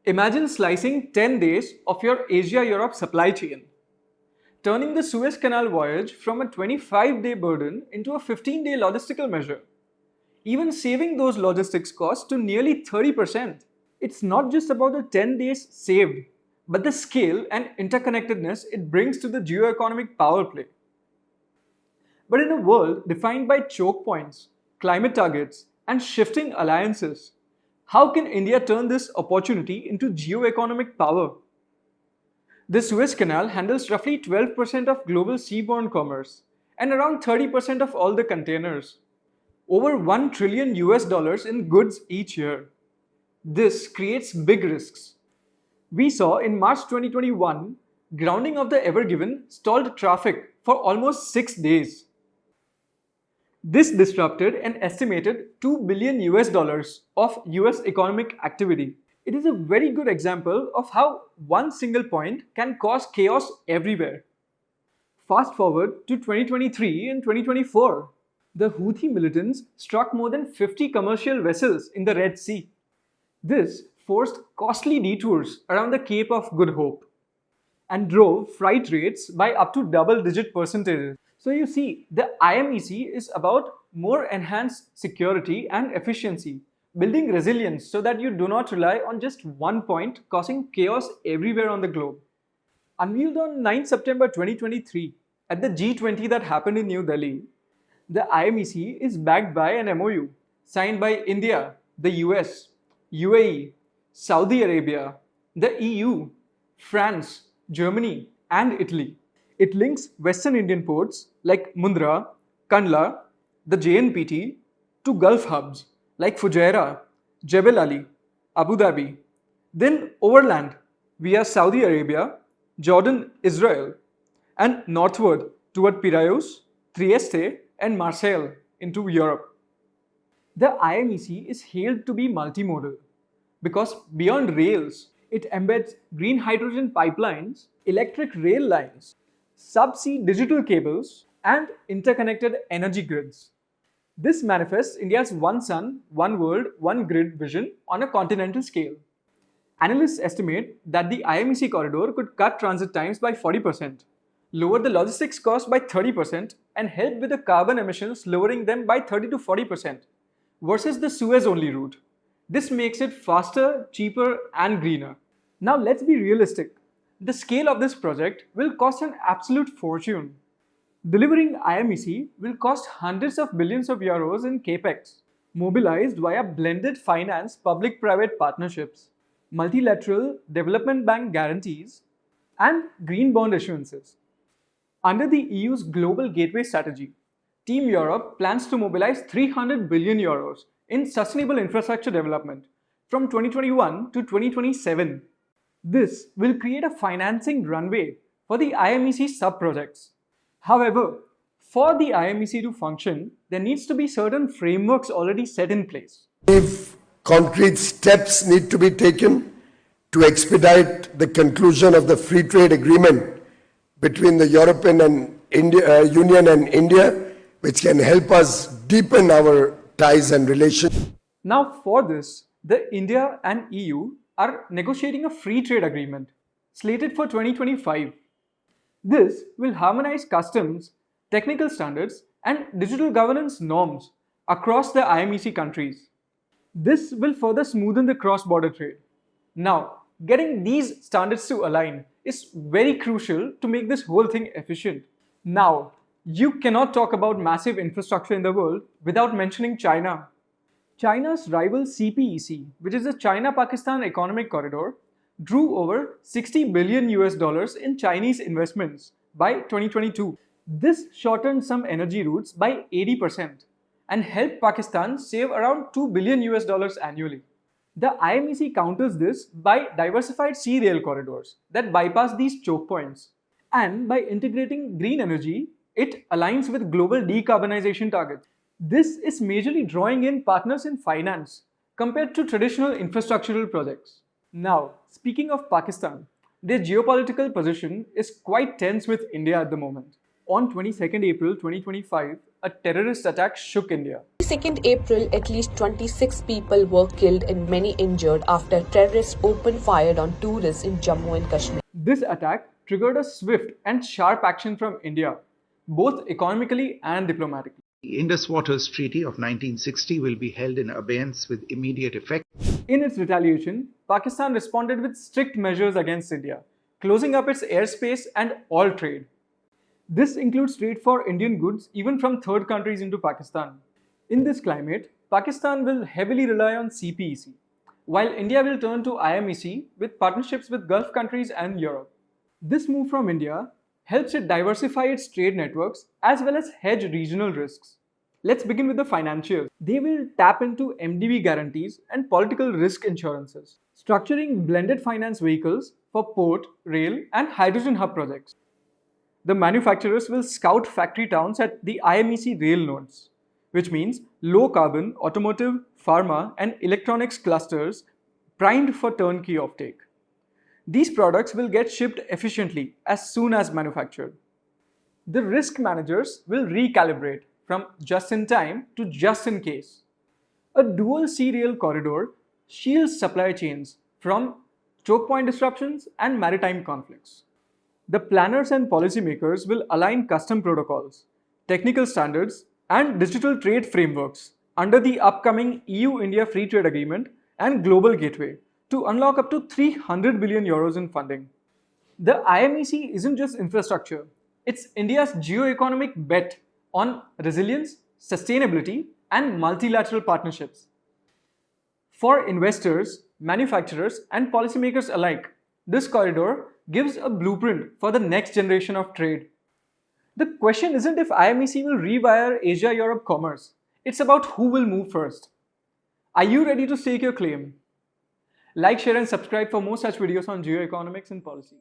Imagine slicing 10 days of your Asia-Europe supply chain, turning the Suez Canal voyage from a 25-day burden into a 15-day logistical measure, even saving those logistics costs to nearly 30%. It's not just about the 10 days saved, but the scale and interconnectedness it brings to the geoeconomic power play. But in a world defined by choke points, climate targets, and shifting alliances, how can India turn this opportunity into geoeconomic power? The Suez Canal handles roughly 12% of global seaborne commerce and around 30% of all the containers. Over $1 trillion in goods each year. This creates big risks. We saw in March 2021, grounding of the Ever Given stalled traffic for almost 6 days. This disrupted an estimated $2 billion of US economic activity. It is a very good example of how one single point can cause chaos everywhere. Fast forward to 2023 and 2024. The Houthi militants struck more than 50 commercial vessels in the Red Sea. This forced costly detours around the Cape of Good Hope and drove freight rates by up to double-digit percentages. So you see, the IMEC is about more enhanced security and efficiency, building resilience so that you do not rely on just one point causing chaos everywhere on the globe. Unveiled on 9 September 2023 at the G20 that happened in New Delhi, the IMEC is backed by an MOU signed by India, the US, UAE, Saudi Arabia, the EU, France, Germany, and Italy. It links Western Indian ports like Mundra, Kandla, the JNPT to Gulf hubs like Fujairah, Jebel Ali, Abu Dhabi, then overland via Saudi Arabia, Jordan, Israel, and northward toward Piraeus, Trieste, and Marseille into Europe. The IMEC is hailed to be multimodal because beyond rails, it embeds green hydrogen pipelines, electric rail lines, subsea digital cables, and interconnected energy grids. This manifests India's one sun, one world, one grid vision on a continental scale. Analysts estimate that the IMEC corridor could cut transit times by 40%, lower the logistics cost by 30%, and help with the carbon emissions, lowering them by 30 to 40% versus the Suez-only route. This makes it faster, cheaper, and greener. Now let's be realistic. The scale of this project will cost an absolute fortune. Delivering IMEC will cost hundreds of billions of euros in CPEC, mobilized via blended finance public-private partnerships, multilateral development bank guarantees, and green bond issuances. Under the EU's Global Gateway Strategy, Team Europe plans to mobilize 300 billion euros in sustainable infrastructure development from 2021 to 2027. This will create a financing runway for the IMEC sub-projects. However, for the IMEC to function, there needs to be certain frameworks already set in place. If concrete steps need to be taken to expedite the conclusion of the free trade agreement between the European and Union and India, which can help us deepen our ties and relations. Now for this, the India and EU are negotiating a free trade agreement slated for 2025. This will harmonize customs, technical standards, and digital governance norms across the IMEC countries. This will further smoothen the cross-border trade. Now, getting these standards to align is very crucial to make this whole thing efficient. Now, you cannot talk about massive infrastructure in the world without mentioning China. China's rival CPEC, which is the China-Pakistan Economic Corridor, drew over $60 billion in Chinese investments by 2022. This shortened some energy routes by 80% and helped Pakistan save around $2 billion annually. The IMEC counters this by diversified sea rail corridors that bypass these choke points. And by integrating green energy, it aligns with global decarbonization targets. This is majorly drawing in partners in finance compared to traditional infrastructural projects. Now, speaking of Pakistan, their geopolitical position is quite tense with India at the moment. On 22nd April 2025, a terrorist attack shook India. 22nd April, at least 26 people were killed and many injured after terrorists opened fire on tourists in Jammu and Kashmir. This attack triggered a swift and sharp action from India, both economically and diplomatically. The Indus Waters Treaty of 1960 will be held in abeyance with immediate effect. In its retaliation, Pakistan responded with strict measures against India, closing up its airspace and all trade. This includes trade for Indian goods even from third countries into Pakistan. In this climate, Pakistan will heavily rely on CPEC, while India will turn to IMEC with partnerships with Gulf countries and Europe. This move from India helps it diversify its trade networks as well as hedge regional risks. Let's begin with the financials. They will tap into MDB guarantees and political risk insurances, structuring blended finance vehicles for port, rail, and hydrogen hub projects. The manufacturers will scout factory towns at the IMEC rail nodes, which means low carbon, automotive, pharma, and electronics clusters primed for turnkey offtake. These products will get shipped efficiently as soon as manufactured. The risk managers will recalibrate from just in time to just in case. A dual sea rail corridor shields supply chains from choke point disruptions and maritime conflicts. The planners and policymakers will align custom protocols, technical standards, and digital trade frameworks under the upcoming EU-India Free Trade Agreement and Global Gateway to unlock up to 300 billion euros in funding. The IMEC isn't just infrastructure, it's India's geoeconomic bet on resilience, sustainability, and multilateral partnerships. For investors, manufacturers, and policymakers alike, this corridor gives a blueprint for the next generation of trade. The question isn't if IMEC will rewire Asia-Europe commerce, it's about who will move first. Are you ready to stake your claim? Like, share, and subscribe for more such videos on geoeconomics and policy.